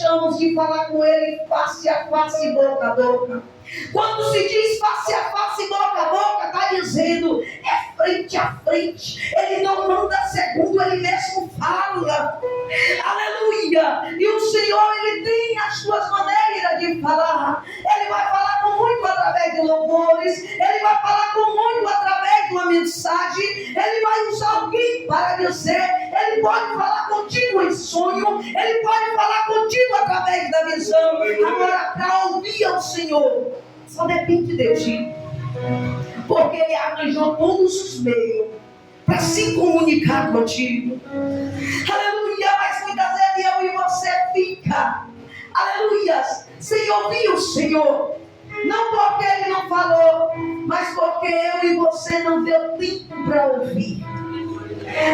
deixamos de falar com Ele face a face, boca a boca. Quando se diz face a face, boca a boca, está dizendo é frente a frente. Ele não manda segundo, Ele mesmo fala. Aleluia! E o Senhor, Ele tem as suas maneiras de falar. Ele vai falar com muito através de louvores. Ele vai falar com muito através de uma mensagem. Ele vai usar alguém para dizer. Ele pode falar contigo em sonho. Ele pode falar contigo através da visão. Agora, para ouvir ao Senhor, só depende de Deus, sim. Porque Ele arranjou todos os meios para se comunicar contigo. Aleluia, mas muitas vezes eu e você fica, aleluia, sem ouvir o Senhor. Não porque Ele não falou, mas porque eu e você não deu tempo para ouvir.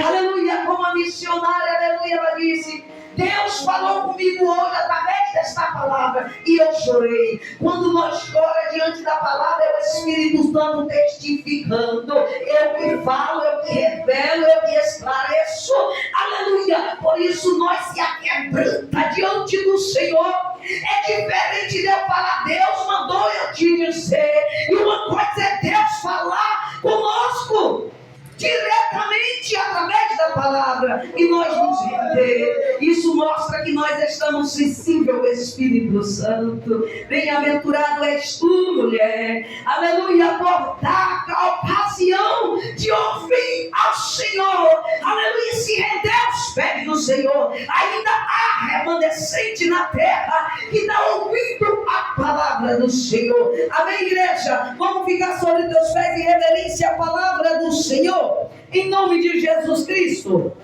Aleluia, como a missionária, aleluia, ela disse: Deus falou comigo hoje através desta palavra e eu chorei. Quando nós choramos diante da palavra, é o Espírito Santo testificando. Eu que falo, eu que revelo, eu que esclareço. Aleluia. Por isso nós se aquebranta diante do Senhor. É diferente de eu falar, Deus mandou eu te dizer. E uma coisa é Deus falar conosco diretamente através da palavra e nós nos render. Isso mostra que nós estamos sensíveis ao Espírito Santo. Bem-aventurado és tu, mulher, aleluia, por dar a ocasião de ouvir ao Senhor, aleluia, se render aos pés do Senhor. Ainda há remanescente na terra que está ouvindo a palavra do Senhor. Amém, igreja? Vamos ficar sobre teus pés em reverência à palavra do Senhor. Em nome de Jesus Cristo,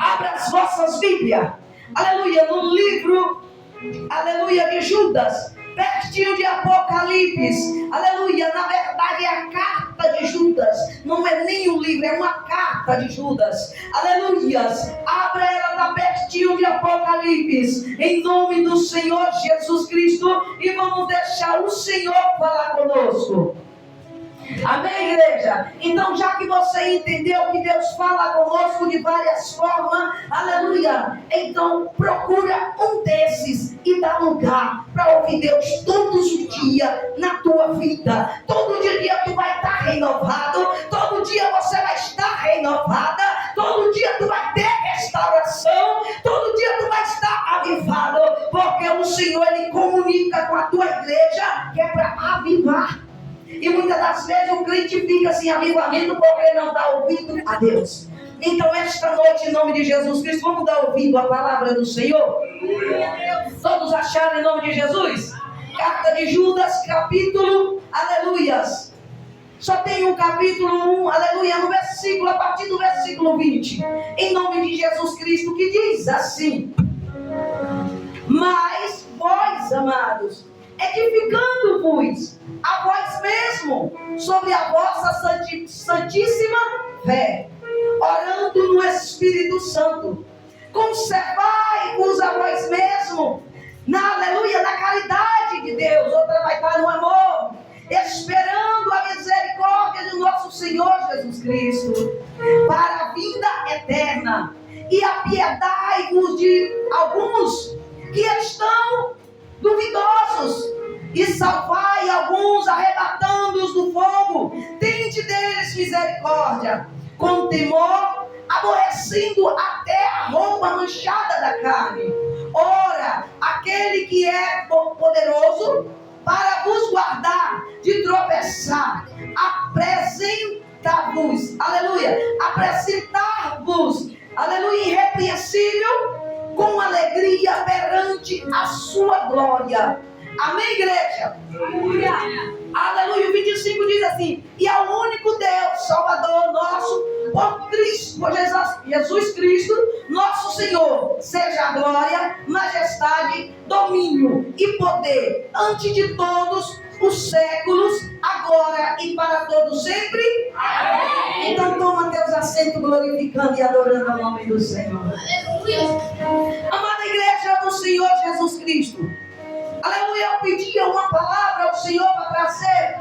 abra as vossas Bíblias, aleluia, no livro, aleluia, de Judas, pertinho de Apocalipse, aleluia. Na verdade é a carta de Judas, não é nem um livro, é uma carta de Judas, aleluia. Abra ela, está pertinho de Apocalipse, em nome do Senhor Jesus Cristo, e vamos deixar o Senhor falar conosco. Amém, igreja? Então, já que você entendeu que Deus fala conosco de várias formas, aleluia, então procura um desses e dá lugar para ouvir Deus todos os dias na tua vida. Todo dia tu vai estar renovado, todo dia você vai estar renovada, todo dia tu vai ter restauração, todo dia tu vai estar avivado, porque o Senhor, Ele comunica com a tua igreja que é para avivar. E muitas das vezes o crente fica sem avivamento porque ele não está ouvindo a Deus. Então esta noite, em nome de Jesus Cristo, vamos dar ouvido à palavra do Senhor. Todos acharam em nome de Jesus? Carta de Judas, capítulo, aleluias. Só tem um capítulo 1, aleluia, no versículo, a partir do versículo 20. Em nome de Jesus Cristo, que diz assim: mas vós, amados, edificando-vos a vós mesmo sobre a vossa santíssima fé, orando no Espírito Santo, conservai-vos a vós mesmo na, aleluia, na caridade de Deus. Outra vai estar no amor, esperando a misericórdia de nosso Senhor Jesus Cristo para a vida eterna. E apiedai-vos de alguns que estão duvidosos, e salvai alguns, arrebatando-os do fogo. Tende deles misericórdia, com temor, aborrecendo até a roupa manchada da carne. Ora, aquele que é poderoso para vos guardar de tropeçar, apresenta-vos, aleluia, apresentar-vos, aleluia, irrepreensível, com alegria perante a sua glória. Amém, igreja? Aleluia. Aleluia. O 25 diz assim: e ao único Deus, Salvador nosso, por Cristo, por Jesus Cristo, nosso Senhor, seja a glória, majestade, domínio e poder, antes de todos os séculos, agora e para todos sempre. Amém. Então toma teus assentos, glorificando e adorando o nome do Senhor. Aleluia. Amada igreja do Senhor Jesus Cristo, aleluia, eu pedia uma palavra ao Senhor para trazer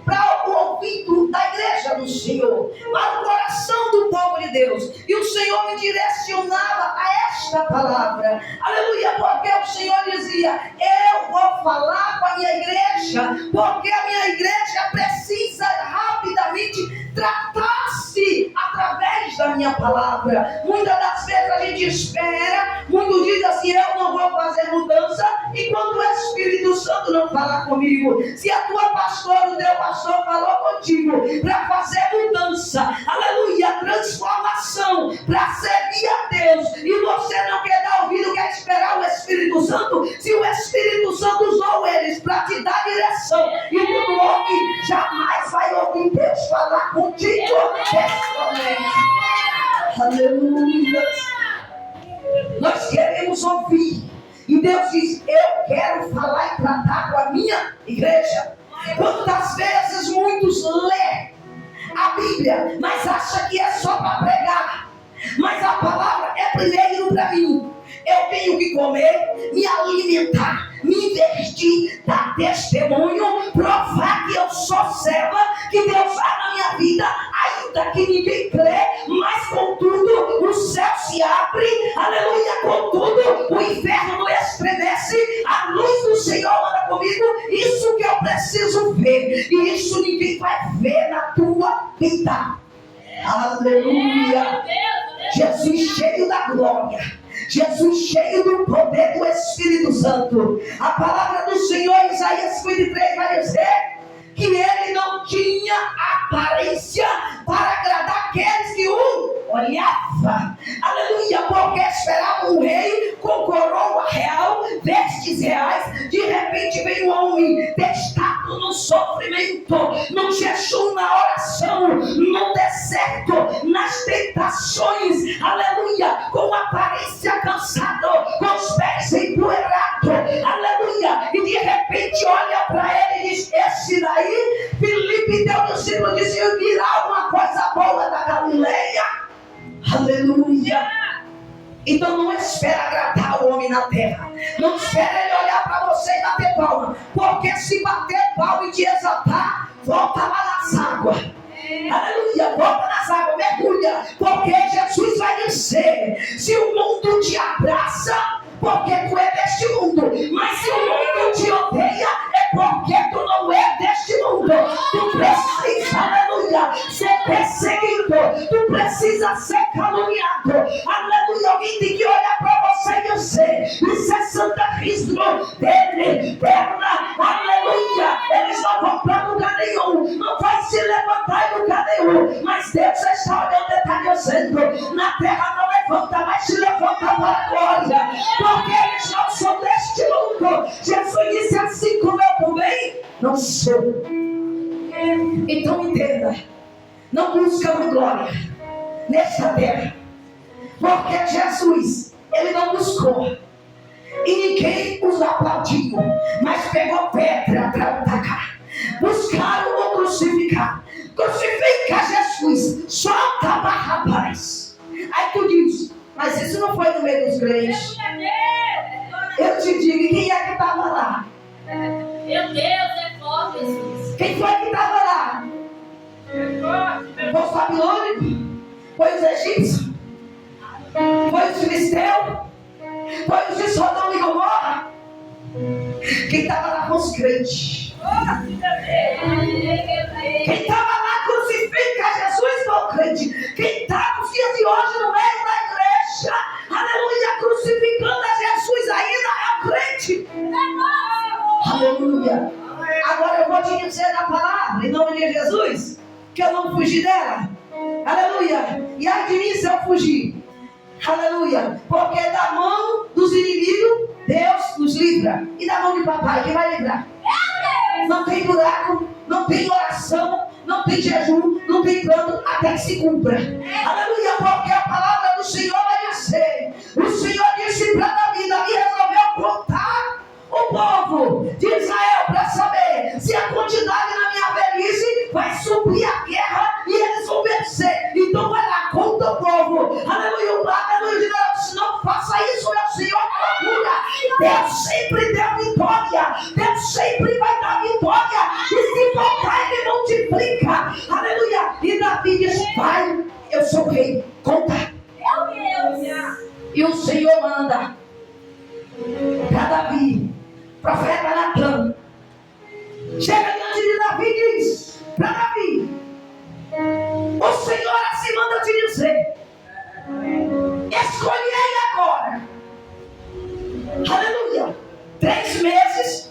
para o ouvido da igreja do Senhor, para o coração do povo de Deus. E o Senhor me direcionava a esta palavra. Aleluia, porque o Senhor dizia: eu vou falar com a minha igreja, porque a minha igreja precisa rapidamente tratar-se através da minha palavra. Muitas das vezes a gente espera, muitos dizem assim: eu não vou fazer mudança enquanto o Espírito Santo não falar comigo. Se a tua pastora, o teu pastor falou contigo para fazer mudança, aleluia, transformação, para servir a Deus, e você não quer dar ouvido, quer esperar o Espírito Santo, se o Espírito Santo usou eles para te dar direção e tu não ouve, jamais vai ouvir Deus falar contigo pessoalmente. Aleluia. Nós queremos ouvir, e Deus diz: eu quero falar e tratar com a minha igreja. Quantas vezes muitos lê a Bíblia, mas acha que é só para pregar, mas a palavra é primeiro para mim. Eu tenho que comer, me alimentar, me investir, dar testemunho, provar que eu sou serva, que Deus faz na minha vida, ainda que ninguém crê, mas contudo o céu se abre, aleluia, contudo o inferno não estremece, a luz do Senhor anda comigo. Isso que eu preciso ver, e isso ninguém vai ver na tua vida. Aleluia. Jesus cheio da glória, Jesus cheio do poder do Espírito Santo. A palavra do Senhor em Isaías 53 vai dizer que ele não tinha aparência para agradar aqueles que o olhavam. Aleluia, porque esperava um rei com coroa real, vestes reais. De repente vem um homem testado no sofrimento, no jejum, na oração, no deserto, nas tentações, aleluia, com aparência cansado, com os pés empoeirados, aleluia, e de repente olha para ele e diz: esse daí, Filipe, teu discípulo, disse: virá alguma coisa boa da Galileia. Aleluia. Então não espera agradar o homem na terra, não espera ele olhar para você e bater palma, porque se bater palma e te exaltar, volta lá nas águas. Aleluia, volta nas águas, mergulha, porque Jesus vai dizer: se o mundo te abraça, porque tu é deste mundo, mas se o mundo te odeia, é porque tu não é deste mundo. Tu precisa, aleluia, ser perseguido, tu precisa ser caluniado, aleluia. Alguém tem que olhar para você e dizer: isso é Santa Cristo dele, perna, aleluia. Eles não vão para lugar nenhum, não vai se levantar em lugar nenhum, mas Deus está olhando e está dizendo: na terra não levanta, mas se levanta para a glória, porque eles não são deste mundo. Jesus disse: assim como eu também não sou. Então entenda, não buscamos glória nesta terra, porque Jesus, ele não buscou, e ninguém os aplaudiu, mas pegou pedra para atacar, buscaram o crucificar. Crucifica Jesus, solta Barrabás. Aí tu diz: mas isso não foi no meio dos crentes. Eu te digo, quem é que estava lá? Meu Deus, é forte, Jesus. Quem foi que estava lá? Foi os babilônicos? Foi os egípcios? Foi os filisteus? Foi os de Sodoma e Gomorra? Quem estava lá com os crentes? Quem estava lá crucifica Jesus foi o crente. Quem está nos dias de hoje no meio da igreja, aleluia, crucificando a Jesus ainda é o crente. Aleluia. Agora eu vou te dizer na palavra, em nome de Jesus, que eu não fugi dela. Aleluia. E ai de mim se eu fugir. Aleluia. Porque da mão dos inimigos Deus nos livra. E da mão de papai, quem vai livrar? Não tem buraco, não tem oração, não tem jejum, não tem pranto, até que se cumpra. Aleluia, porque a palavra do Senhor vai dizer: o Senhor disse para Davi, Davi resolveu contar o povo de Israel para saber se a quantidade na minha velhice vai suprir a guerra e eles vão vencer. Então vai lá, conta o povo. Aleluia, o aleluia de Deus, não faça isso, meu Senhor, aleluia. Deus sempre deu vitória, Deus sempre vai dar vitória, e se faltar ele não sou rei. Conta. Meu Deus. E o Senhor manda para Davi, profeta Natan, chega diante de Davi e diz para Davi: o Senhor assim manda te dizer, escolhei agora, aleluia, 3 meses,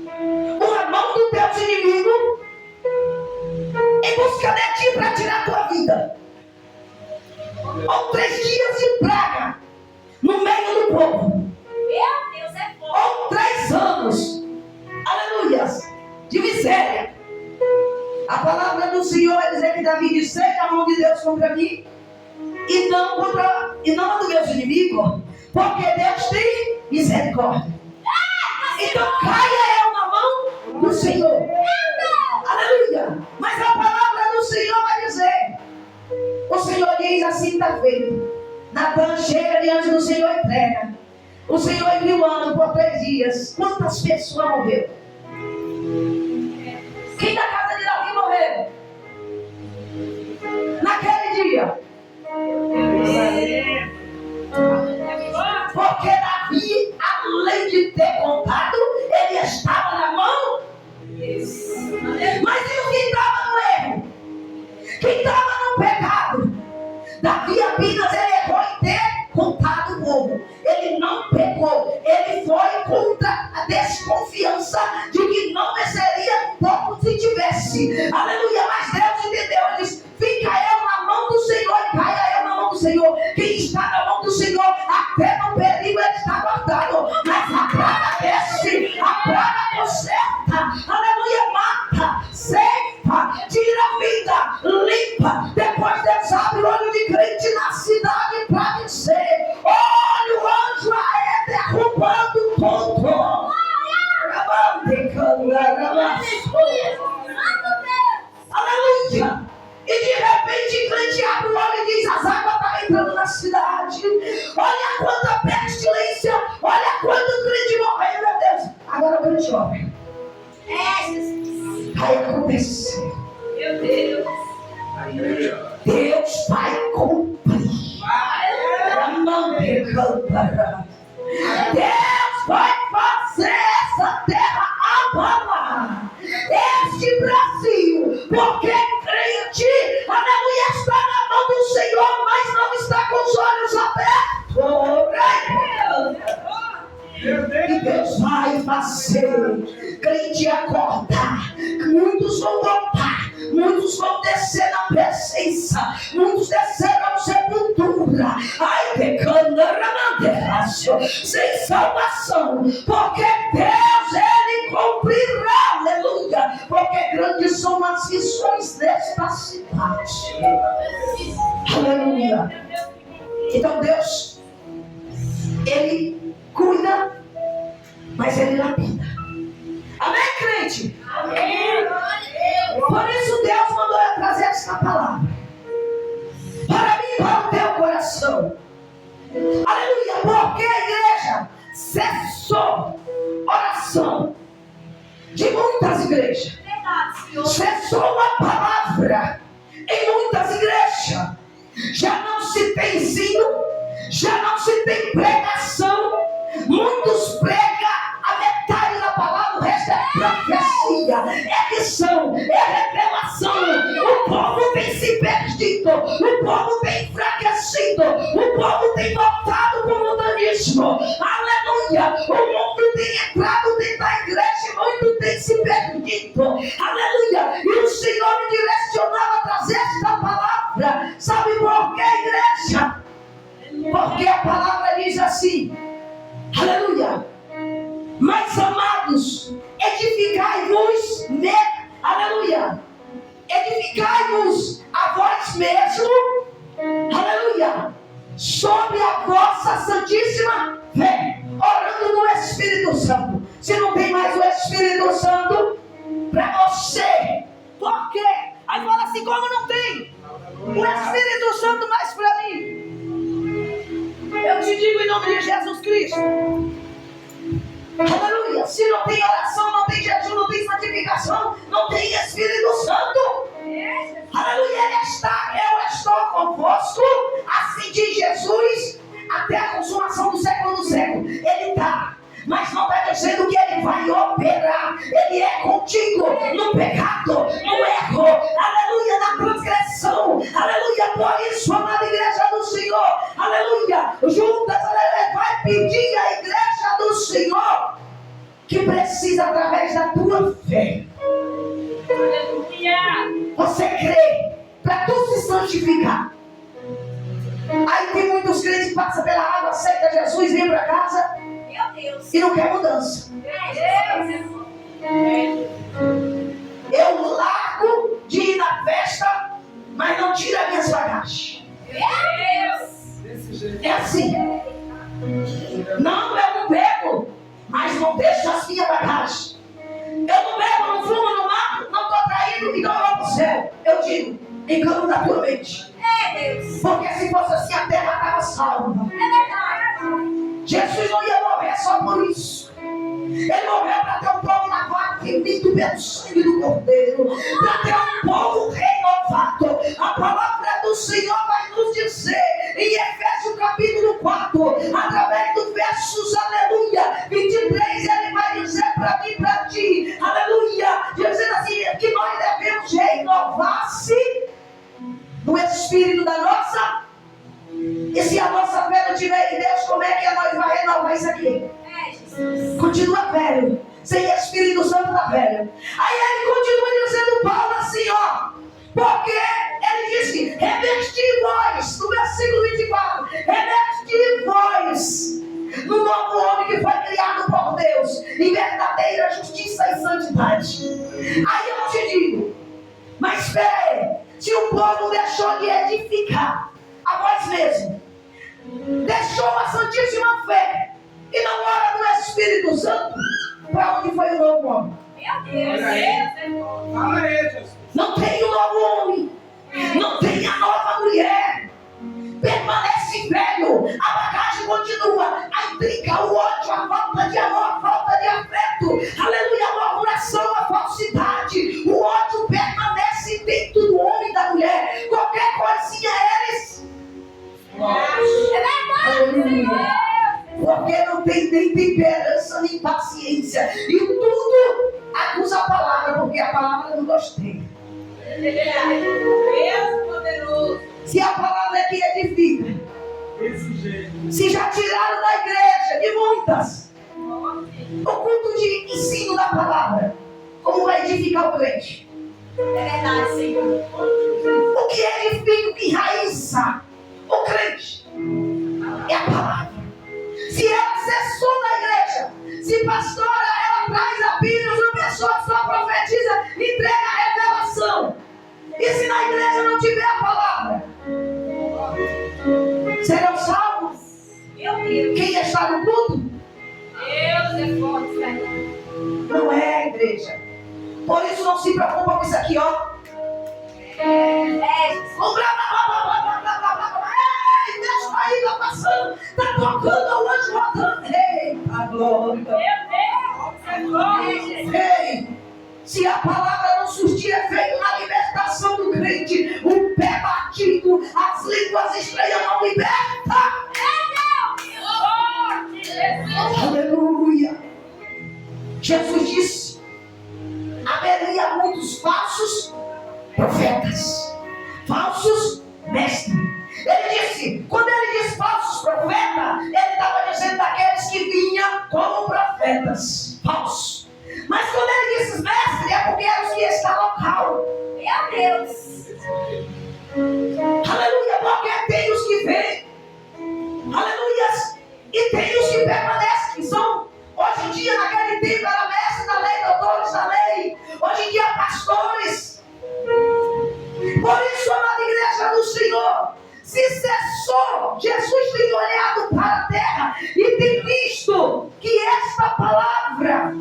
uma mão do teu inimigo em busca de ti para tirar a tua vida, ou 3 dias de praga no meio do povo, Meu Deus, é forte. ou 3 anos, aleluia, de miséria. A palavra do Senhor vai dizer que Davi disse: seja a mão de Deus contra mim e não a do meu inimigo, porque Deus tem misericórdia. Então caia eu na mão do Senhor. Aleluia. Mas a palavra do Senhor vai dizer, o Senhor diz assim: está feito. Natan chega diante do Senhor e prega. O Senhor enviou o ano por 3 dias. Quantas pessoas morreram? Quem da casa de Davi morreu naquele dia? Porque Davi, além de ter contado, ele estava na mão. Mas e o que estava no erro? Quem estava no pecado? Davi apenas ele errou em ter contado o povo. Ele não pecou. Ele foi contra a desconfiança de que não venceria pouco se tivesse. Aleluia. Mas Deus entendeu. Ele disse: fica eu na mão do Senhor e caia eu na mão do Senhor. Quem está na mão do Senhor, até no perigo ele está guardado. Mas a praga desce, a praga conserta. Aleluia. Mata, ceifa, tira a vida, limpa. Depois Deus abre o olho de crente na cidade para dizer: olha o anjo aí derrubando tudo. Aleluia. E de repente o crente abre o olho e diz: as águas estão entrando na cidade. Olha quanta pestilência. Olha quanto crente morreu, meu Deus. Agora o crente morre. Vai acontecer. Meu Deus. Deus vai cumprir. Deus vai fazer essa terra abalar, este Brasil, porque crente, aleluia, está na mão do Senhor, mas não está com os olhos abertos. E Deus vai fazer crente acordar. Muitos vão voltar, muitos vão descer na presença, muitos descerão à sepultura. Ai, pecando, sem salvação, porque Deus, ele cumprirá, aleluia, porque grandes são as missões desta cidade, aleluia. Então Deus, ele cuida, mas ele lapida. Amém, crente? Amém. Por isso Deus mandou eu trazer esta palavra para mim e para o teu coração. Aleluia, porque a igreja cessou oração de muitas igrejas. Cessou a palavra em muitas igrejas. Já não se tem ensino, já não se tem pregação. Muitos pregam a metade da palavra, o resto é profecia, é missão, é revelação. O povo tem se perdido, o povo tem enfraquecido, o povo tem voltado para o mundanismo. Aleluia! O mundo tem entrado dentro da igreja e muito tem se perdido. Aleluia! E o Senhor me direcionava a trazer esta palavra. Sabe por que, igreja? Porque a palavra diz assim, aleluia, mas amados, edificai-vos, aleluia, edificai-vos a vós mesmo, aleluia, sobre a vossa santíssima fé, orando no Espírito Santo. Se não tem mais o Espírito Santo para você, por quê? Aí fala assim: como não tem o Espírito Santo mais para mim? Eu te digo em nome de Jesus Cristo, aleluia, se não tem oração, não tem jejum, não tem santificação, não tem Espírito Santo, aleluia, eu estou estou convosco, assim diz Jesus, até a consumação do século do século. Ele está, mas não está dizendo que ele vai operar. Ele é contigo no pecado, no erro, aleluia, na transgressão, aleluia. Por isso, amada igreja do Senhor, aleluia, juntas, aleluia, vai pedir à igreja do Senhor que precisa através da tua fé. Aleluia. Você crê para tu se santificar. Aí tem muitos crentes que passam pela água, aceita Jesus, vem para casa Meu Deus. e não quer mudança. Eu largo de ir na festa, mas não tira minhas bagagens. É assim. Não, eu não bebo, mas não deixo as minhas bagagens. Eu não bebo, não fumo, não mato, não estou traindo, então eu vou para o céu. Eu digo, engano da tua mente. Porque se fosse assim, a terra estava salva. Jesus não ia morrer só por isso. Ele morreu para ter um povo lavado, remido pelo sangue do Cordeiro, para ter um povo renovado. A palavra do Senhor vai nos dizer em Efésios capítulo 4, através do versos, aleluia, 23, ele vai dizer para mim e para ti, aleluia, dizendo assim, que nós devemos renovar-se no espírito da nossa. E se a nossa fé não tiver em Deus, como é que nós vamos renovar isso aqui? Continua velho, sem Espírito Santo tá velho. Aí ele continua dizendo, Paulo, assim, ó, porque ele disse, revesti vós, no versículo 24, revesti vós no novo homem que foi criado por Deus, em verdadeira justiça e santidade. Aí eu te digo, mas espera aí, se o povo deixou de edificar a vós mesmo, deixou a santíssima fé e não ora no Espírito Santo, para onde foi o novo homem? Meu Deus. Não tem o novo homem, não tem a nova mulher, permanece velho, a bagagem continua, a intriga, o ódio, a falta de amor, a falta de afeto, aleluia, a murmuração, a falsidade, o ódio permanece dentro do homem e da mulher. Qualquer coisinha eles, aleluia, porque não tem nem temperança nem paciência, e tudo acusa a palavra, porque a palavra eu não gostei. Deus poderoso. Se a palavra é que edifica, se já tiraram da igreja de muitas o culto de ensino da palavra, como vai edificar o crente? É verdade, Senhor. O que edifica, o que enraiza o crente é a palavra. Se ela cessou na igreja, se pastora, ela traz a Bíblia, uma pessoa que só profetiza, entrega a revelação. E se na igreja não tiver a palavra, serão salvos? Meu Deus. Quem está no culto? Deus é forte, Senhor. Não é a igreja. Por isso não se preocupa com isso aqui, ó. Ei, Deus está aí, está passando, está tocando, o anjo voltando. Eita glória. Meu Deus é forte. Ei, se a palavra não surtir efeito na libertação do crente, o pé batido, as línguas estranhas não libertam. Aleluia. Jesus disse, haveria muitos falsos profetas, falsos mestres. Ele disse, quando ele disse falsos profetas, ele estava dizendo daqueles que vinham como profetas falsos. Mas quando ele disse mestre, é porque eram os que estão local. Meu Deus. Aleluia, porque tem os que vêm, aleluia, e tem os que permanecem, que são, hoje em dia, naquele tempo, era mestre da lei, doutores da lei, hoje em dia, pastores. Por isso, amada igreja do Senhor, se cessou, Jesus tem olhado para a terra e tem visto que esta palavra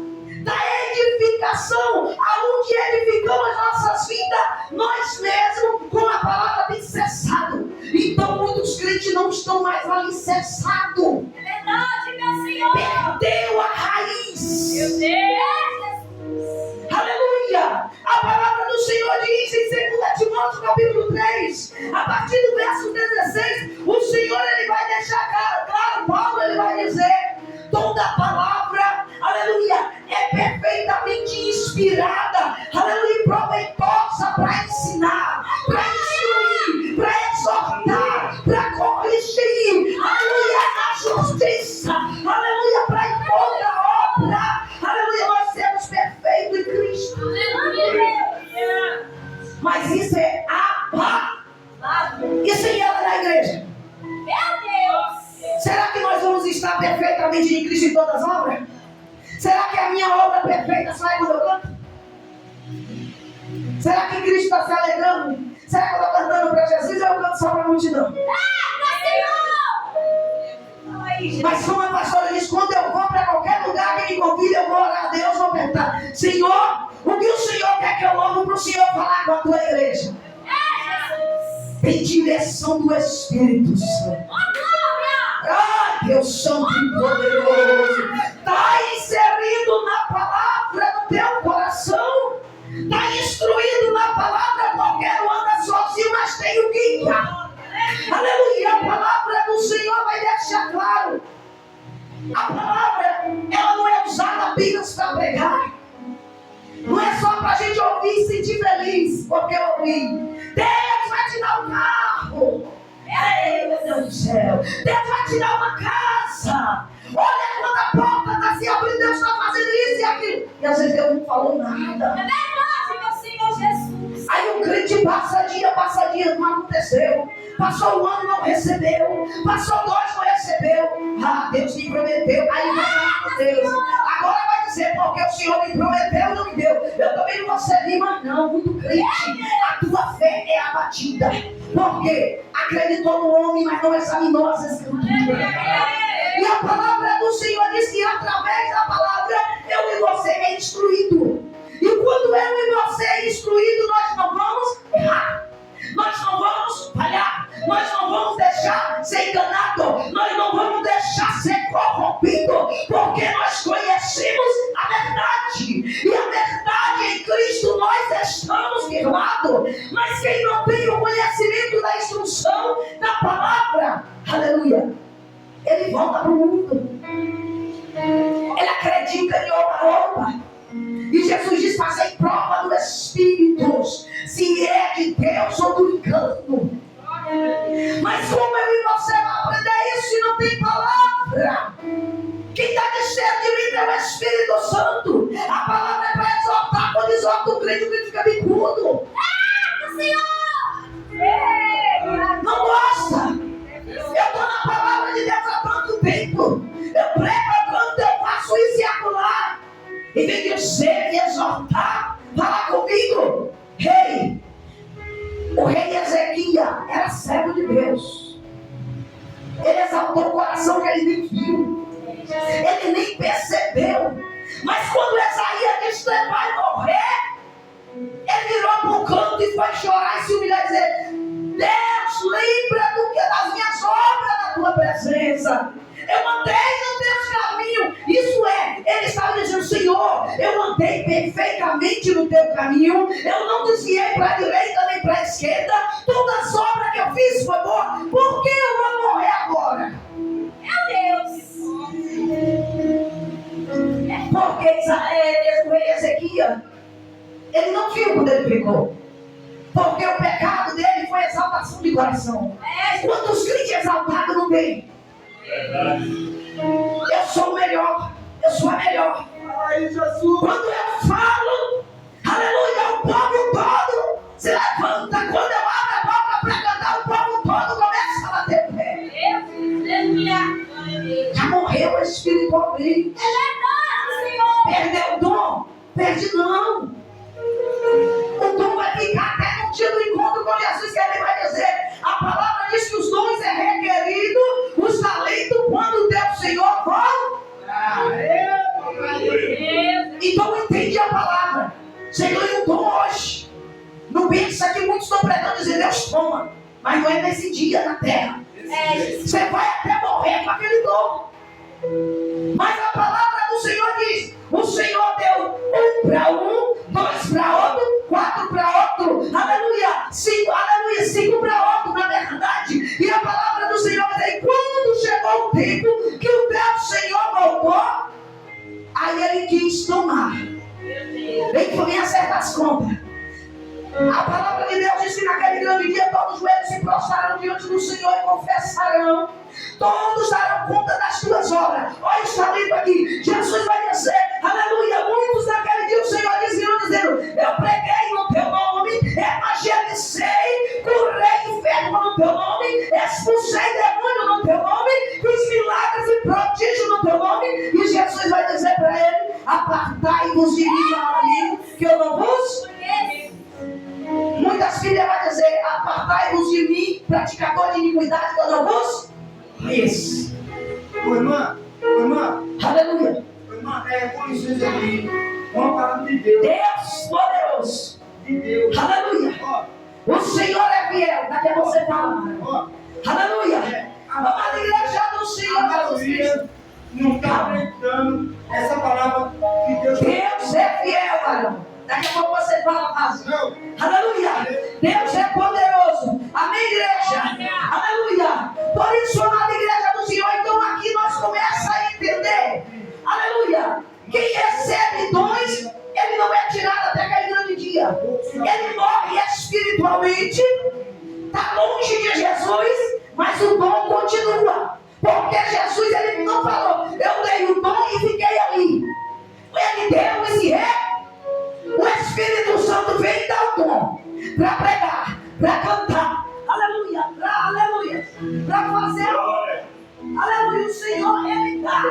da edificação, aonde edificamos nossas vidas, nós mesmos, com a palavra tem cessado. Então muitos crentes não estão mais alicerçados. É verdade, meu Senhor. Perdeu a raiz. Meu Deus. Aleluia. A palavra do Senhor diz em 2 Timóteo capítulo 3, a partir do inspirada, aleluia, e proveitosa para ensinar, para instruir, para exortar, para corrigir, aleluia, na justiça, aleluia, para impor a obra, aleluia, nós sermos perfeitos em Cristo. Aleluia. Mas isso é e sem ela na igreja? Meu Deus. Será que nós vamos estar perfeitamente em Cristo em todas as obras? Será que a minha obra perfeita só é quando eu canto? Será que Cristo está se alegrando? Será que eu estou cantando para Jesus ou eu canto só para a multidão? Mas como a pastora diz, quando eu vou para qualquer lugar que me convide, eu vou orar a Deus, vou perguntar: Senhor, o que o Senhor quer que eu louve para o Senhor falar com a tua igreja? Tem direção do Espírito Santo. Ah, Deus Santo e poderoso. Está inserido na palavra no teu coração. Está instruído na palavra, porque não anda sozinho, mas tem o guia. Aleluia, a palavra do Senhor vai deixar claro. A palavra, ela não é usada apenas para pregar. Não é só para a gente ouvir e sentir feliz, porque eu ouvi. Deus vai te dar um carro. Meu Deus do céu. Deus vai te dar uma casa. Olha quando a porta está se abrindo, Deus está fazendo isso e aquilo. E às vezes Deus não falou nada. É verdade, meu Senhor Jesus. Aí o crente passa dia, não aconteceu. Passou um ano, não recebeu. Passou 2, não recebeu. Ah, Deus me prometeu. Aí vai falar com Deus. Agora vai dizer, porque o Senhor me prometeu e não me deu. Eu também não recebi, mas não, muito crente. A tua fé é abatida. Porque acreditou no homem, mas não examinou as Escrituras. E a palavra do Senhor diz que através da palavra, eu e você é instruído. E quando eu e você é instruído, nós não vamos errar. Nós não vamos falhar. Nós não vamos deixar ser enganado. Nós não vamos deixar ser corrompido. Porque nós conhecemos a verdade. E a verdade em Cristo nós estamos firmados. Mas quem não tem o conhecimento da instrução da palavra, aleluia, ele volta para o mundo. Ele acredita em oba-oba. E Jesus diz: fazei prova do Espírito, se é de Deus ou do engano. Mas como eu e você vamos aprender isso se não tem palavra? Quem está dizendo de mim é o Espírito Santo. A palavra é para exortar. Quando exorta o crente fica bicudo. Senhor! Não gosta. Eu estou na palavra de Deus há tanto tempo. Eu prego há tanto, eu faço isso e acolá. E vem dizer, me exortar, falar comigo. O rei Ezequias era servo de Deus. Ele exaltou o coração que ele nem viu. Ele nem percebeu. Mas quando Esaías disse: você vai morrer, ele virou para um canto e foi chorar e se humilhar e dizer: Deus, lembra das minhas obras na tua presença. Eu andei no teu caminho. Isso é, ele estava dizendo: Senhor, eu andei perfeitamente no teu caminho. Eu não desviei para a direita nem para a esquerda. Todas as obras que eu fiz foi boa. Por que eu vou morrer agora? Meu Deus! Porque o rei Ezequias, ele não viu quando ele pecou. Porque o pecado dele foi exaltação de coração. Quando os crentes exaltados não tem. Eu sou o melhor. Eu sou a melhor. Ai, Jesus. Quando eu falo, aleluia, o povo todo se levanta. Quando eu abro a boca para cantar, o povo todo começa a bater o pé. Já morreu espiritualmente. Perdeu o dom? Perde não. O dom vai ficar até no dia do encontro com Jesus, que ele vai dizer. A palavra diz que os dons é requerido, os talentos, quando o teu Senhor volta. Então entende a palavra. Você ganha um dom hoje. Não pensa que muitos estão pregando e dizendo: Deus toma. Mas não é nesse dia na terra. Você vai até morrer com aquele dom. Mas a palavra do Senhor diz: o Senhor deu 1 para um, 2 para outro, 4 para outro, aleluia, 5 para outro, na verdade. E a palavra do Senhor diz: quando chegou o tempo que o teu Senhor voltou, aí ele quis tomar. Vem acertar as contas. A palavra de Deus diz que naquele grande dia todos os joelhos se prostrarão diante do Senhor e confessarão. Todos darão conta das tuas obras. Olha, está lindo aqui. Jesus vai dizer, aleluia, muitos naquele dia o Senhor dizendo, eu preguei no teu nome, evangelizei, curei enfermo no teu nome, expulsei demônio no teu nome, fiz milagres e prodígios no teu nome. E Jesus vai dizer para ele, apartai-vos de mim, maligno, que eu não vos conheço. Muitas filhas vão dizer, apartai-vos de mim, praticador de iniquidade, que eu não vos conheço. Irmã, Aleluia. irmã, com licença aqui, uma palavra de Deus. Deus poderoso. De Deus. Aleluia. Ó, O Senhor é fiel. Daqui a você fala. ó, Aleluia. A igreja do Senhor. a maioria não está acreditando essa palavra que Deus. Deus é fiel, varão. Daqui a pouco você fala fácil. Não. Aleluia. Deus é poderoso. Amém, igreja? Aleluia. Por isso, amada igreja do Senhor, então aqui nós começamos a entender. Aleluia. Quem recebe dons, ele não é tirado até aquele grande dia. Ele morre espiritualmente, está longe de Jesus, mas o dom continua. Porque Jesus, ele não falou, eu dei o dom e fiquei ali. Ele deu esse rei. O Espírito Santo veio dar o dom para pregar, para cantar, aleluia, para fazer, aleluia. O Senhor, ele dá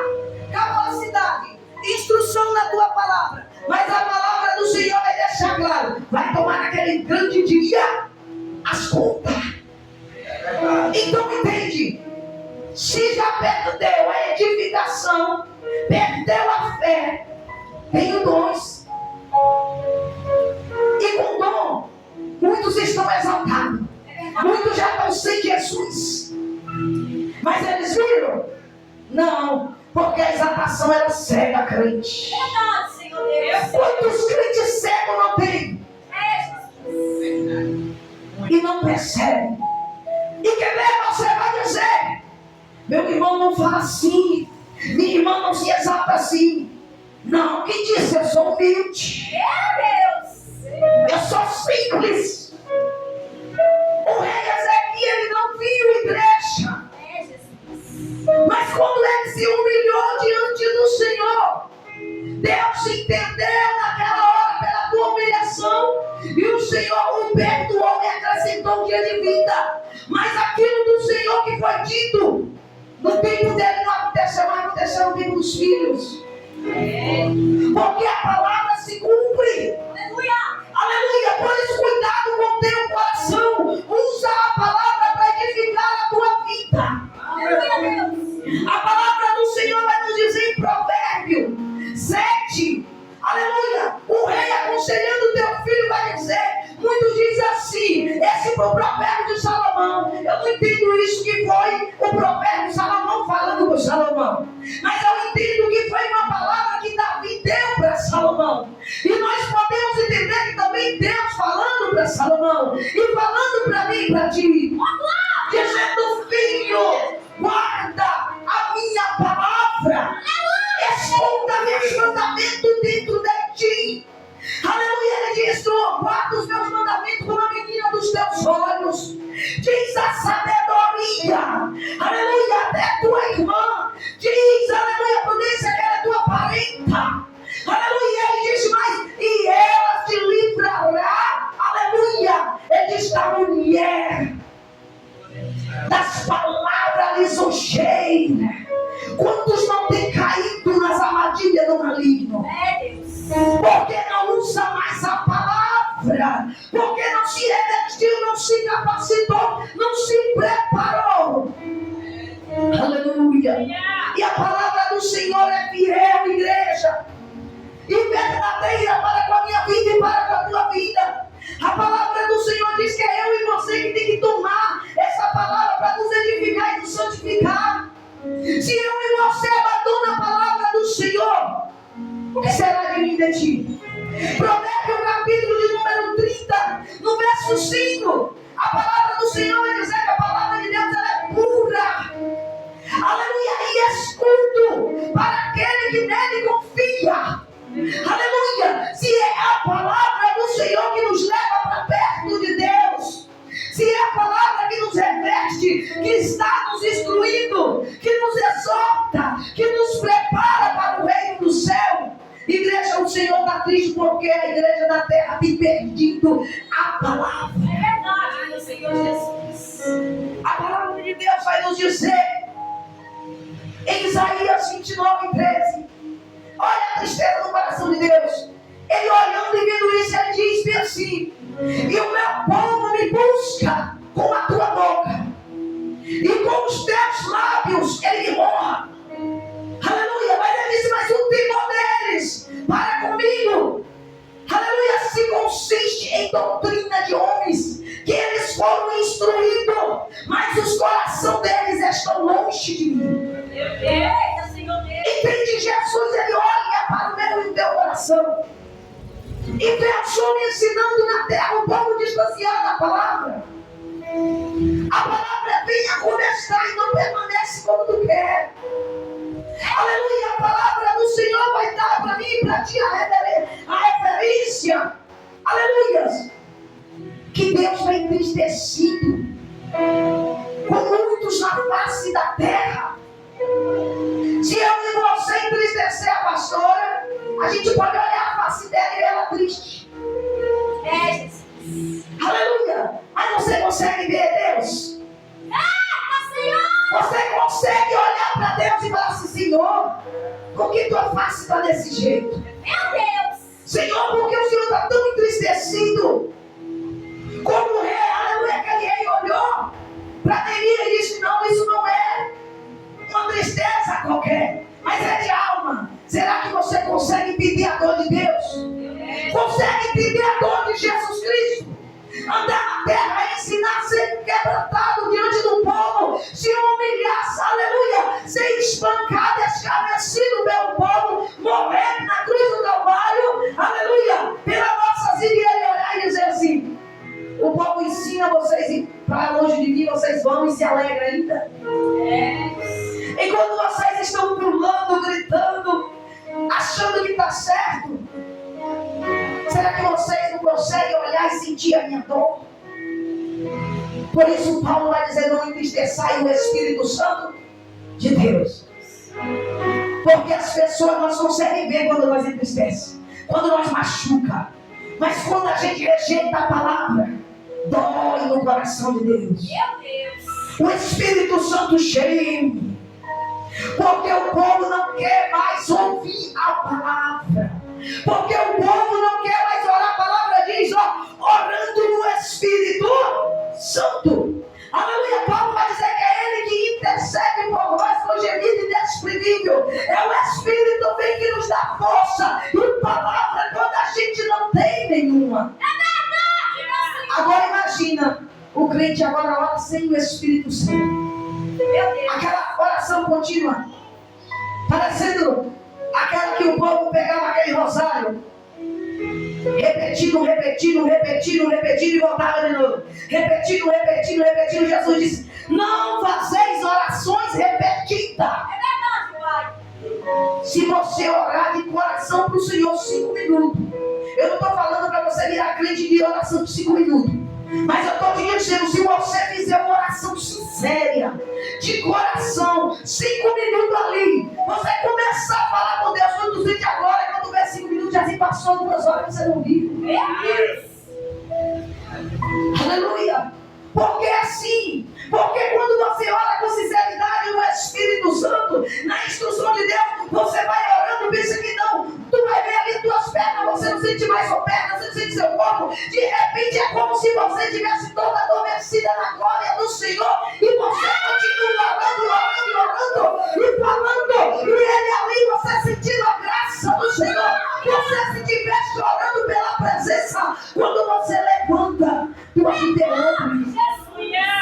capacidade, instrução na tua palavra, mas a palavra do Senhor vai deixar claro, vai tomar naquele grande dia as contas. Então entende, se já perdeu a edificação, perdeu a fé, tem o dons. E com dom, muitos estão exaltados. Muitos já estão sem Jesus. Mas eles viram? Não, porque a exaltação ela cega a crente. Verdade, Senhor Deus. Quantos crentes cegos não tem? E não percebem. E que mesmo você vai dizer, meu irmão não fala assim, minha irmã não se exalta assim. Não, quem disse? Eu sou humilde. Eu sou simples. O rei Ezequiel, ele não viu igreja. Mas quando ele se humilhou diante do Senhor, Deus entendeu naquela hora pela tua humilhação. E o Senhor o perdoou e acrescentou um dia de vida. Mas aquilo do Senhor que foi dito, no tempo dele não aconteceu, mas aconteceu no tempo dos filhos. Porque a palavra se cumpre. Aleluia. Por isso, cuidado com o teu coração. Usa a palavra para edificar a tua vida. A palavra do Senhor vai nos dizer em Provérbio 7. Aleluia. O rei aconselhando o teu filho vai dizer. Muitos dizem assim. Esse foi o provérbio de Salomão. Eu não entendo isso que foi o provérbio de Salomão falando com Salomão. Mas eu entendo que foi uma palavra que Davi deu para Salomão. E nós podemos entender que também Deus falando para Salomão. E falando para mim e para ti. Dizendo, filho, guarda a minha palavra. Esconda meus mandamentos dentro de ti. Aleluia, ele diz, guarda os meus mandamentos como a menina dos teus olhos. Diz a sabedoria, aleluia, até tua irmã. Diz, aleluia, a prudência que ela é tua parenta. Aleluia, ele diz mais, e ela te livrará, aleluia, ele diz da mulher, das palavras lisonjeiras. Quantos não têm caído nas armadilhas do maligno? Porque não usa mais a palavra, porque não se revestiu, não se capacitou, não se preparou. Aleluia. E a palavra do Senhor é fiel, igreja, e verdadeira para com a minha vida e para com a tua vida. A palavra do Senhor diz que é eu e você que tem que tomar essa palavra para nos edificar e nos santificar. Se eu e você abandonamos a palavra do Senhor, o que será de mim de ti? Provérbio capítulo de número 30, no verso 5. A palavra do Senhor vai dizer que a palavra de Deus ela é pura. Aleluia, e escudo para aquele que nele confia. Aleluia, se é a Senhor está triste porque a igreja da terra tem perdido a palavra. É verdade, meu Senhor Jesus. A palavra de Deus vai nos dizer em Isaías 29:13. Olha a tristeza no coração de Deus. Ele olhando e vendo isso, ele diz bem assim: e o meu povo me busca com a tua boca, e com os teus lábios ele me honra. Aleluia. Mas ele diz: mas o temor deles para comigo, aleluia, se consiste em doutrina de homens, que eles foram instruídos, mas os corações deles estão longe de mim. Eita, Senhor Deus. Entende? Jesus, ele olha para o meu e o teu coração e vê a pessoa me ensinando na terra o povo distanciado da palavra. A palavra vem a começar e não permanece como tu quer. Aleluia. A palavra do Senhor vai dar para mim e para ti a referência. Aleluia. Que Deus está entristecido com muitos na face da terra. Se eu e você entristecer a pastora, a gente pode olhar a face dela e ver ela triste. É, Jesus. Aleluia. Mas você consegue ver Deus? Senhor. Você consegue olhar para Deus e falar assim: Senhor, por que tua face está desse jeito? Meu Deus. Senhor, por que o Senhor está tão entristecido? Como o rei, aleluia, aquele rei olhou para Neemias e disse: não, isso não é uma tristeza qualquer, mas é de alma. Será que você consegue entender a dor de Deus? Consegue entender a dor de Jesus Cristo? Andar na terra, ensinar a ser quebrantado diante do povo, se humilhar, aleluia, ser espancado, escarnecido pelo povo, morrer na cruz do Calvário, aleluia, pelas nossas vidas, e ele olhar e dizer assim: o povo ensina vocês ir para longe de mim, vocês vão e se alegram ainda. Enquanto vocês estão pulando, gritando, achando que está certo, será que vocês não conseguem olhar e sentir a minha dor? Por isso Paulo vai dizer: não entristeçai o Espírito Santo de Deus. Porque as pessoas nós conseguem ver quando nós entristecemos, quando nós machuca. Mas quando a gente rejeita a palavra, dói no coração de Deus. Meu Deus. O Espírito Santo cheio. Porque o povo não quer mais ouvir a palavra. Porque o povo não quer mais orar. A palavra diz, orando no Espírito Santo. Aleluia. Paulo vai dizer que é Ele que intercede por nós com gemido inexprimível. É o Espírito vem que nos dá força e palavra quando a gente não tem nenhuma. É verdade, meu Senhor. Agora imagina o crente agora ora sem o Espírito Santo. Meu Deus. Aquela oração contínua, parecendo aquela que o povo pegava aquele rosário, repetindo e voltava de novo, repetindo. Jesus disse: não fazeis orações repetidas. É verdade, Pai. Se você orar de coração para o Senhor 5 minutos, eu não estou falando para você virar crente de oração de 5 minutos, mas eu estou te dizendo, se você fizer uma oração sincera, de coração, 5 minutos ali, você começar a falar com Deus, quando sente agora, quando vê 5 minutos, já se passou 2 horas, você não viu. Meu Deus. Aleluia. Porque é assim. Porque quando você ora com sinceridade no Espírito Santo, na instrução de Deus, você vai orando, pensa que não. Tu vai ver ali tuas pernas, você não sente mais sua perna, você não sente seu corpo. De repente é como se você tivesse toda adormecida na glória do Senhor. E você continua orando e falando. E Ele ali, você sentindo a graça do Senhor. Você se tivesse orando pela presença. Quando você levanta, tu interrompe.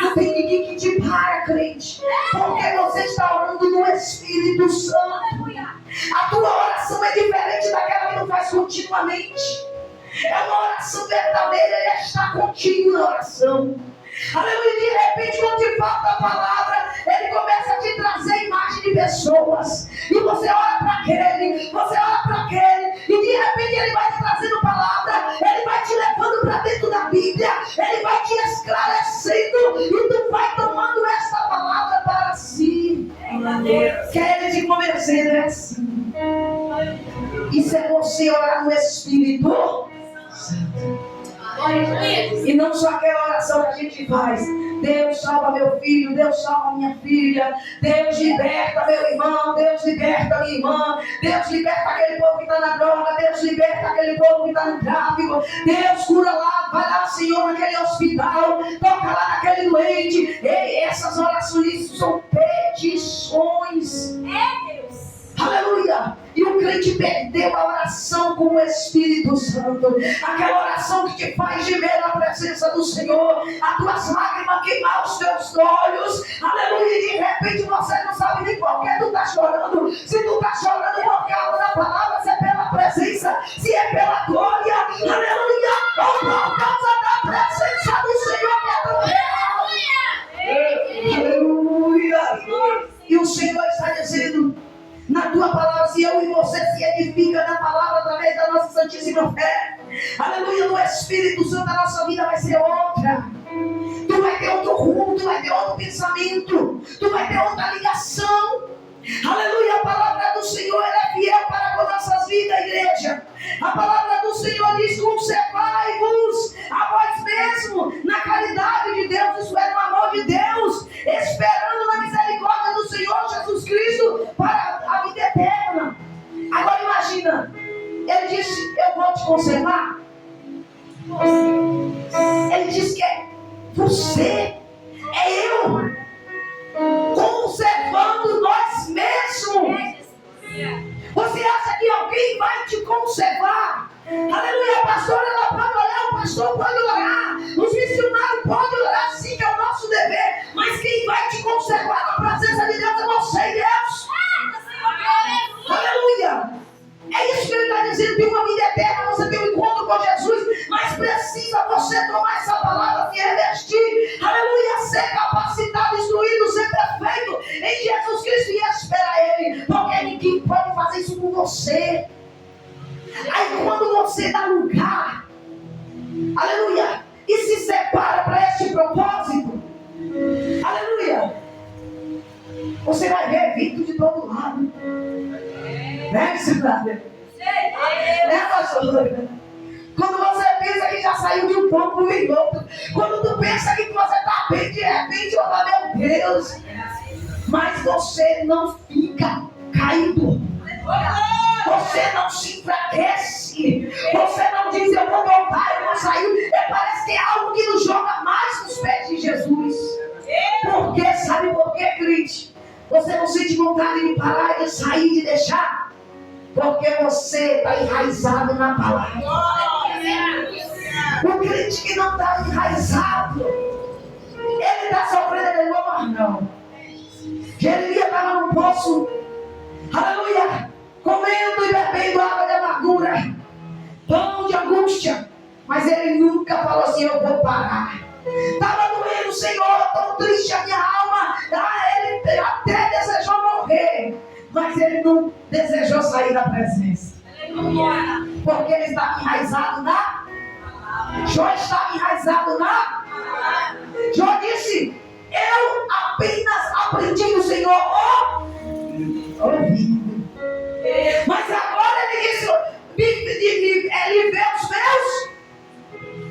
Não tem ninguém que te para, crente. Porque você está orando no Espírito Santo. A tua oração é diferente daquela que tu faz continuamente. É uma oração verdadeira. Ele está contigo na oração. Aleluia. De repente, quando te falta a palavra, Ele começa a te trazer imagem de pessoas. E você ora para aquele, você ora para aquele. E de repente Ele vai te trazendo palavra. Ele vai te levando para dentro da Bíblia. Ele vai te esclarecendo. E tu vai tomando essa palavra para si. Quer Ele te convencendo, é assim. Isso é você orar no Espírito Santo. E não só aquela oração que a gente faz. Deus salva meu filho, Deus salva minha filha, Deus liberta meu irmão, Deus liberta minha irmã, Deus liberta aquele povo que está na droga, Deus liberta aquele povo que está no tráfico, Deus cura lá, vai lá, Senhor, naquele hospital, toca lá naquele doente. Ei, essas orações são petições. Aleluia! E o crente perdeu a oração com o Espírito Santo. Aquela oração que te faz gemer na presença do Senhor. As tuas lágrimas queimar os teus olhos. Aleluia! E de repente você não sabe nem por que tu está chorando. Se tu está chorando por causa da palavra, se é pela presença, se é pela glória. Aleluia! Ou por causa da presença do Senhor que é tão real. Aleluia! E o Senhor está dizendo na tua palavra, se eu e você se edifica na palavra através da nossa santíssima fé, aleluia, no Espírito Santo a nossa vida vai ser outra. Tu vai ter outro rumo, tu vai ter outro pensamento, tu vai ter outra ligação. Aleluia, a palavra do Senhor ela é fiel para com nossas vidas, igreja. A palavra do Senhor diz: conservai-vos a vós mesmo na caridade de Deus, isso é, no amor de Deus, esperando na misericórdia do Senhor Jesus Cristo para a vida eterna. Agora imagina, ele disse: eu vou te conservar. Ele disse que é você, é eu, conservando nós mesmos. Você acha que alguém vai te conservar? Aleluia, a pastora ela pode orar, o pastor pode orar, os missionários podem orar, sim, que é o nosso dever. Mas quem vai te conservar na presença de Deus é você e Deus. Aleluia. É isso que ele está dizendo, tem uma vida eterna, você tem um encontro com Jesus, mas precisa você tomar essa palavra, se revestir, aleluia, ser capacitado, instruído, ser perfeito em Jesus Cristo e esperar Ele, porque ninguém pode fazer isso com você. Aí quando você dá lugar, aleluia, e se separa para este propósito, aleluia, você vai ver vindo de todo lado. Né, missionária? Né, pastor? Quando você pensa que já saiu de um ponto para o outro, quando tu pensa que você está bem, de repente, oh meu Deus, mas você não fica caído, você não se enfraquece, você não diz eu vou voltar, eu vou sair. Parece que é algo que nos joga mais nos pés de Jesus. Por quê? Sabe por quê, crente? Você não sente vontade de parar, de sair, de deixar? Porque você está enraizado na palavra. O crente que não está enraizado, ele está sofrendo igual Marnão. Jeremias estava num poço, aleluia, comendo e bebendo água de amargura, pão de angústia, mas ele nunca falou assim: eu vou parar. Estava doendo, Senhor, tão triste a minha alma. Ele até desejou morrer, mas ele não desejou sair da presença. Porque ele estava enraizado na. Jó estava enraizado na. Jó disse: eu apenas aprendi do Senhor ouvindo. Mas agora ele disse: ele vê os meus.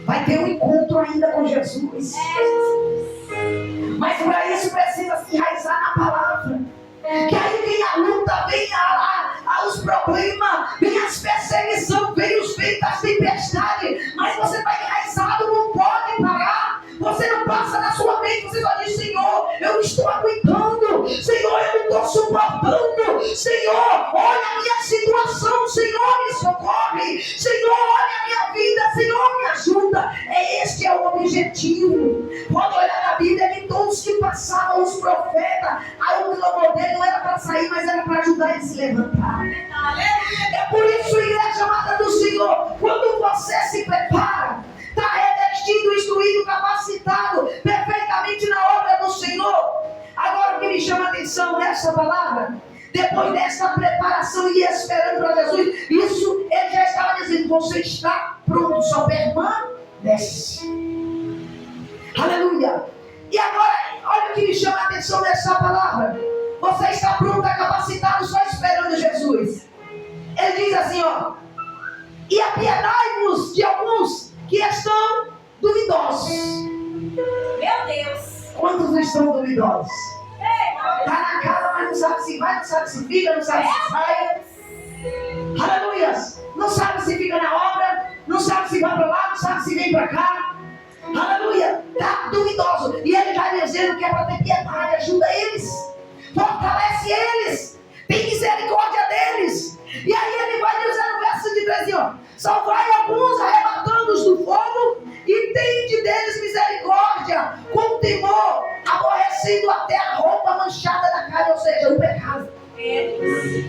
Vai ter um encontro ainda com Jesus. Mas para isso precisa se enraizar na palavra. Que aí vem a luta, vem os problemas, vem as perseguições, vem os ventos, as tempestades. Mas você está enraizado, não pode parar. Você não passa na sua mente, você só diz: Senhor, eu não estou aguentando. Senhor, eu não estou suportando. Senhor, olha a minha situação. Senhor, me socorre. Senhor, olha a minha vida. Senhor, me ajuda. Este é o objetivo. Pode olhar na Bíblia que todos que passavam, os profetas, aí o clamor dele não era para sair, mas era para ajudar ele a se levantar. É por isso, igreja amada do Senhor, quando você se prepara, está revestido, instruído, capacitado perfeitamente na obra do Senhor. Agora o que me chama a atenção nessa palavra, depois dessa preparação e esperando para Jesus, isso ele já estava dizendo: você está pronto, só permanece. Aleluia. E agora, olha o que me chama a atenção nessa palavra: você está pronto, capacitado, só esperando Jesus. Ele diz assim, ó. E apiedai-vos de alguns que estão duvidosos. Meu Deus. Quantos estão duvidosos? Está na casa, mas não sabe se vai, não sabe se fica, não sabe se sai. Aleluia. Não sabe se fica na obra, não sabe se vai para lá, não sabe se vem para cá. Aleluia. Está duvidoso. E ele está dizendo que é para ter piedade. Ajuda eles. Fortalece eles. Tem misericórdia deles. E aí ele vai dizer no verso de 13, ó. Salvai alguns, arrebatando-os do fogo, e tende deles misericórdia, com temor, aborrecendo até a roupa manchada da carne, ou seja, o pecado. Ele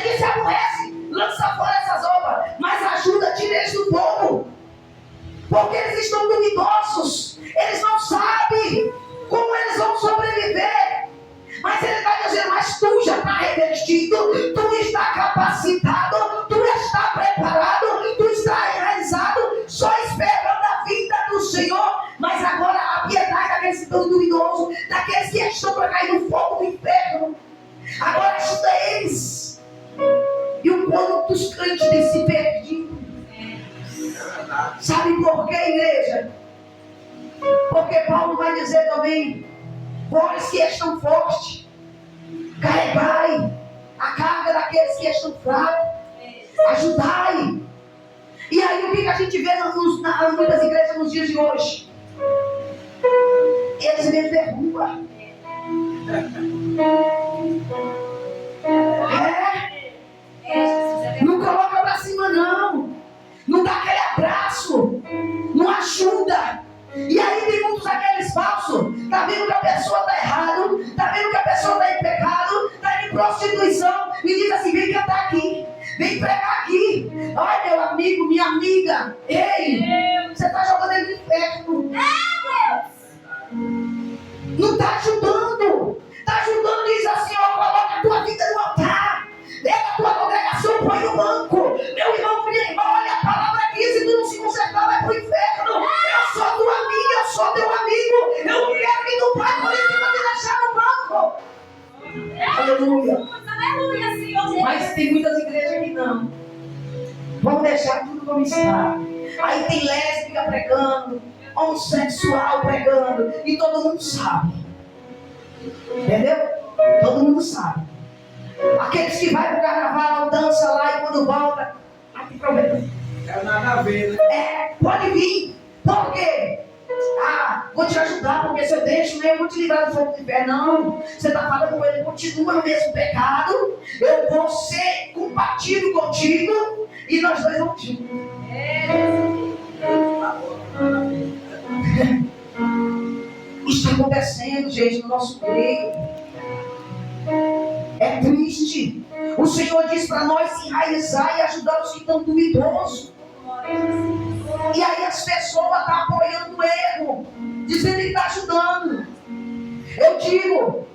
disse, aborrece, lança fora essas roupas, mas ajuda, tira eles do fogo. Porque eles estão duvidosos, eles não sabem como eles vão sobreviver. Mas ele vai dizer, mas tu já está revestido, tu está capacitado, tu está preparado, tu está enraizado, só esperando a vinda do Senhor. Mas agora a piedade daqueles que estão duvidosos, daqueles que estão para cair no fogo do inferno. Agora ajuda eles. E o quanto os crentes têm se perdido. Sabe por quê, igreja? Porque Paulo vai dizer também, vós que estão fortes, carregai a carga daqueles que estão fracos, ajudai. E aí o que a gente vê nas muitas igrejas nos dias de hoje? Eles mesmos derrubam. Não coloca pra cima não. Não dá aquele abraço. Não ajuda. E aí tem muitos aqueles falsos. Tá vendo que a pessoa está errado, tá vendo que a pessoa está em pecado, está em prostituição, e diz assim, vem cantar aqui, vem pregar aqui. Ai, meu amigo, minha amiga, ei, você está jogando ele no inferno. Não está ajudando. Está ajudando, diz assim, ó, coloca a tua vida no altar, pega a tua congregação, põe no banco. Meu irmão, minha irmã, olha a palavra aqui, se tu não se consertar, vai pro inferno. Eu sou tua amiga, eu sou teu amigo. Eu não quero que tu pague por isso para me deixar no banco. Aleluia. Aleluia, Senhor. Mas tem muitas igrejas que não. Vamos deixar tudo como está. Aí tem lésbica pregando, homossexual pregando, e todo mundo sabe. Entendeu? Todo mundo sabe. Aqueles que vai pro carnaval, dança lá e quando volta, não tem problema. É nada a ver, né? Pode vir. Por quê? Vou te ajudar, porque se eu deixo, eu vou te livrar do fogo do inferno. Não, você está falando com ele, continua no mesmo pecado, eu vou ser compatível contigo, e nós dois vamos juntos. Isso está acontecendo, gente, no nosso meio. É triste. O Senhor diz para nós se enraizar e ajudar os que estão duvidosos. E aí as pessoas estão apoiando o erro, dizendo que está ajudando. Eu digo,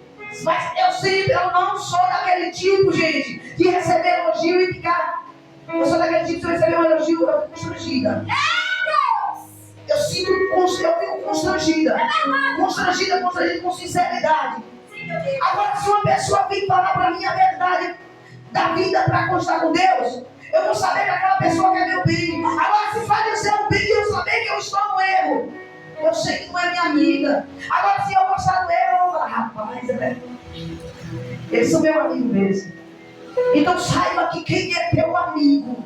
mas eu não sou daquele tipo, gente, de receber elogio e ficar. Eu sou daquele tipo, se eu receber um elogio, eu fico constrangida. Eu fico constrangida. Constrangida com sinceridade. Agora, se uma pessoa vem falar para mim a verdade da vida para constar com Deus, eu vou saber que aquela pessoa quer meu bem. Agora, se vai dizer o bem e eu saber que eu estou no erro, eu sei que não é minha amiga. Agora, se eu gostar do erro, eu vou falar, rapaz, eles são meu amigo mesmo. Então saiba que quem é teu amigo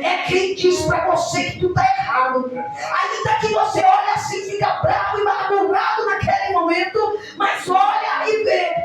é quem diz para você que tu está errado. Ainda que você olhe assim, fica bravo e amargurado naquele momento, mas olha e vê,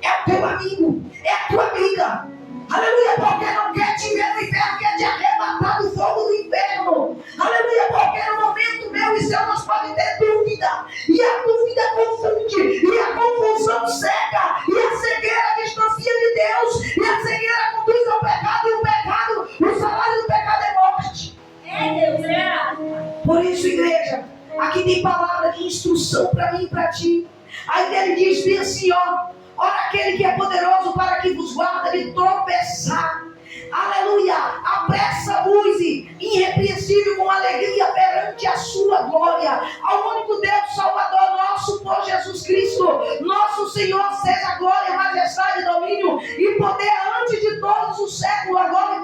é o teu amigo, é a tua amiga. Aleluia, porque não quer te ver no inferno, quer te arrebatar do fogo do inferno. Aleluia, porque no momento meu e seu nós podemos ter dúvida, e a dúvida confunde, e a confusão cega, e a cegueira distancia de Deus, e a cegueira conduz ao pecado, e o pecado, o salário do pecado é morte. Deus, é. Por isso, igreja, aqui tem palavra de instrução para mim e para ti. Aí ele diz bem assim, ó, ora aquele que é poderoso para que vos guarda de tropeçar. Aleluia, apressa-vos irrepreensível com alegria perante a sua glória, ao único Deus Salvador nosso, por Jesus Cristo, nosso Senhor, seja glória, majestade, domínio e poder antes de todos os séculos, agora e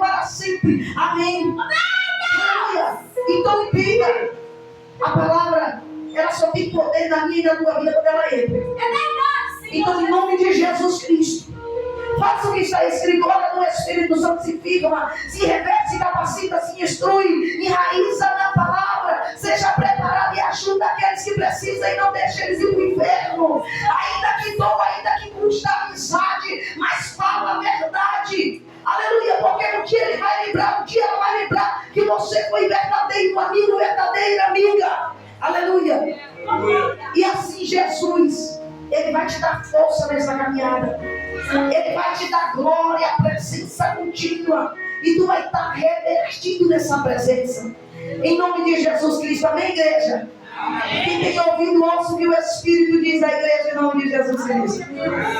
Amém. Aleluia. Então entenda, a palavra, ela só tem poder na minha e na tua vida quando ela entra. Então, em nome de Jesus Cristo, faça o que está escrito, ora no Espírito Santo, se firma, se reveste, se capacita, se instrui, enraiza na palavra, seja preparado e ajuda aqueles que precisam e não deixe eles ir para o inferno. Ainda que doa, ainda que custa a amizade, mas fala a verdade. Aleluia, porque um dia ele vai lembrar, um dia ela vai lembrar que você foi verdadeiro amigo, verdadeira amiga. Aleluia. E assim Jesus, Ele vai te dar força nessa caminhada. Ele vai te dar glória, presença contínua. E tu vai estar revestido nessa presença. Em nome de Jesus Cristo. Amém, igreja? Quem tem ouvido, ouça o que o Espírito diz à igreja em nome de Jesus Cristo.